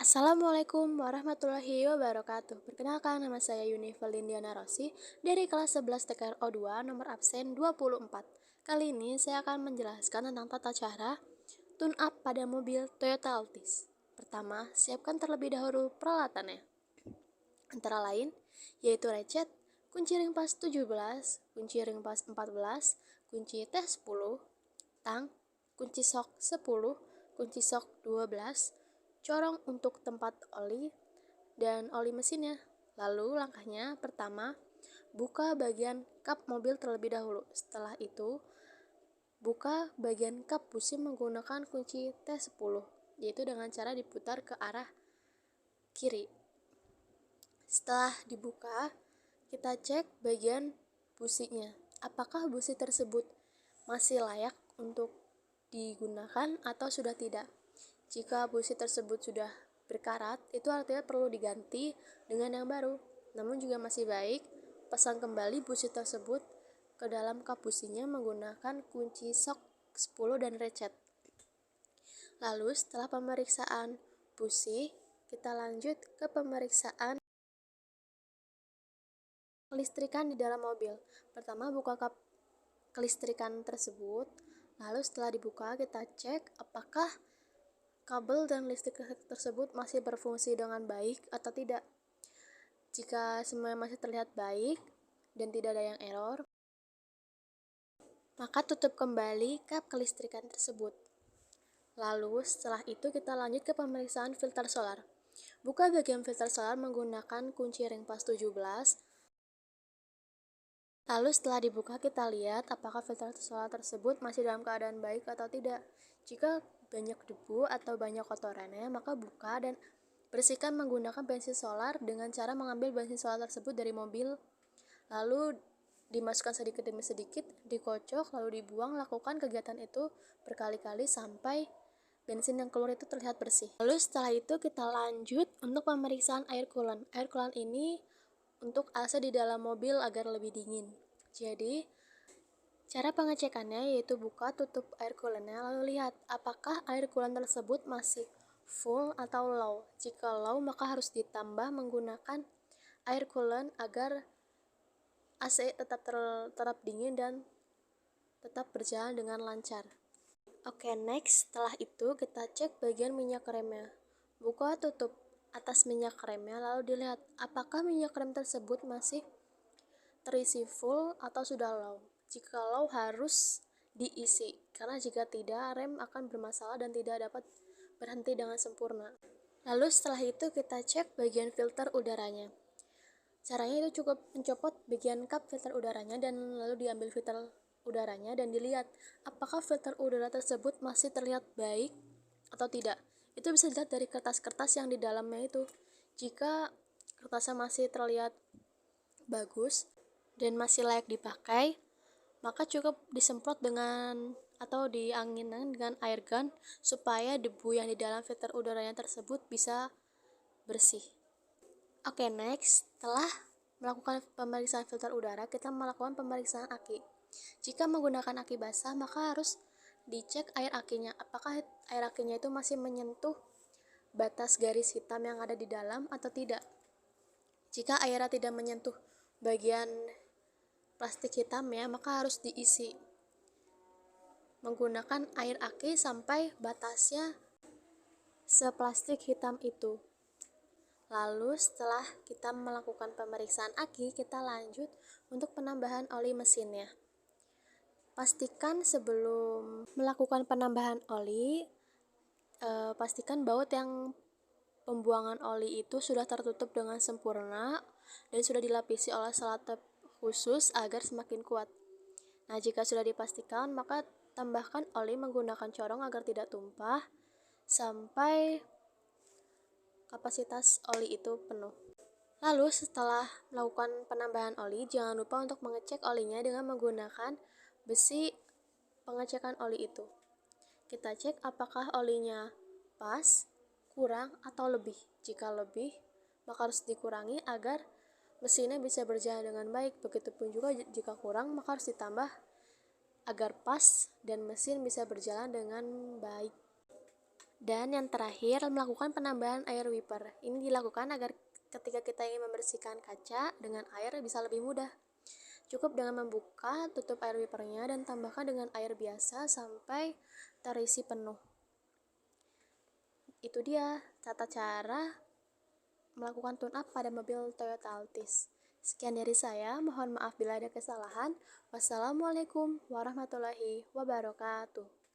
Assalamualaikum warahmatullahi wabarakatuh. Perkenalkan, nama saya Yunivel Indiana Rossi dari kelas 11 TKRO 2 nomor absen 24. Kali ini saya akan menjelaskan tentang tata cara tune up pada mobil Toyota Altis. Pertama, siapkan terlebih dahulu peralatannya. Antara lain, yaitu recet, kunci ring pas 17, kunci ring pas 14, kunci T10, tang, kunci sok 10, kunci sok 12, corong untuk tempat oli, dan oli mesinnya. Lalu langkahnya pertama, buka bagian kap mobil terlebih dahulu. Setelah itu, buka bagian kap busi menggunakan kunci T10, yaitu dengan cara diputar ke arah kiri. Setelah dibuka, kita cek bagian businya. Apakah busi tersebut masih layak untuk digunakan atau sudah tidak? Jika busi tersebut sudah berkarat, itu artinya perlu diganti dengan yang baru. Namun juga masih baik, pasang kembali busi tersebut ke dalam kap businya menggunakan kunci sok 10 dan recet. Lalu setelah pemeriksaan busi, kita lanjut ke pemeriksaan kelistrikan di dalam mobil. Pertama, buka kap kelistrikan tersebut. Lalu setelah dibuka, kita cek apakah kabel dan listrik tersebut masih berfungsi dengan baik atau tidak. Jika semuanya masih terlihat baik dan tidak ada yang error, maka tutup kembali kap kelistrikan tersebut. Lalu setelah itu kita lanjut ke pemeriksaan filter solar. Buka bagian filter solar menggunakan kunci ring pas 17. Lalu setelah dibuka, kita lihat apakah filter solar tersebut masih dalam keadaan baik atau tidak. Jika banyak debu atau banyak kotorannya, maka buka dan bersihkan menggunakan bensin solar dengan cara mengambil bensin solar tersebut dari mobil, lalu dimasukkan sedikit demi sedikit, dikocok, lalu dibuang. Lakukan kegiatan itu berkali-kali sampai bensin yang keluar itu terlihat bersih. Lalu setelah itu kita lanjut untuk pemeriksaan air coolant. Air coolant ini untuk AC di dalam mobil agar lebih dingin. Jadi, cara pengecekannya yaitu buka tutup air coolantnya, lalu lihat apakah air coolant tersebut masih full atau low. Jika low, maka harus ditambah menggunakan air coolant agar AC tetap dingin dan tetap berjalan dengan lancar. Oke, next, setelah itu kita cek bagian minyak remnya. Buka tutup atas minyak remnya, lalu dilihat apakah minyak rem tersebut masih terisi full atau sudah low. Jika low, harus diisi, karena jika tidak, rem akan bermasalah dan tidak dapat berhenti dengan sempurna. Lalu setelah itu kita cek bagian filter udaranya. Caranya itu cukup mencopot bagian kap filter udaranya dan lalu diambil filter udaranya dan dilihat apakah filter udara tersebut masih terlihat baik atau tidak. Itu bisa dilihat dari kertas-kertas yang di dalamnya itu. Jika kertasnya masih terlihat bagus dan masih layak dipakai, maka cukup disemprot dengan atau dianginkan dengan air gun supaya debu yang di dalam filter udaranya tersebut bisa bersih. Oke, next, setelah melakukan pemeriksaan filter udara, kita melakukan pemeriksaan aki. Jika menggunakan aki basah, maka harus dicek air akinya. Apakah air akinya itu masih menyentuh batas garis hitam yang ada di dalam atau tidak. Jika airnya tidak menyentuh bagian plastik hitamnya, maka harus diisi menggunakan air aki sampai batasnya seplastik hitam itu. Lalu setelah kita melakukan pemeriksaan aki, kita lanjut untuk penambahan oli mesinnya. Pastikan sebelum melakukan penambahan oli, pastikan baut yang pembuangan oli itu sudah tertutup dengan sempurna dan sudah dilapisi oleh selotip khusus agar semakin kuat. Nah, jika sudah dipastikan, maka tambahkan oli menggunakan corong agar tidak tumpah sampai kapasitas oli itu penuh. Lalu setelah melakukan penambahan oli, jangan lupa untuk mengecek olinya dengan menggunakan besi pengecekan oli itu. Kita cek apakah olinya pas, kurang, atau lebih. Jika lebih, maka harus dikurangi agar mesinnya bisa berjalan dengan baik. Begitupun juga jika kurang, maka harus ditambah agar pas dan mesin bisa berjalan dengan baik. Dan yang terakhir, melakukan penambahan air wiper. Ini dilakukan agar ketika kita ingin membersihkan kaca dengan air bisa lebih mudah. Cukup dengan membuka, tutup air wipernya dan tambahkan dengan air biasa sampai terisi penuh. Itu dia tata cara melakukan tune up pada mobil Toyota Altis. Sekian dari saya, mohon maaf bila ada kesalahan. Wassalamualaikum warahmatullahi wabarakatuh.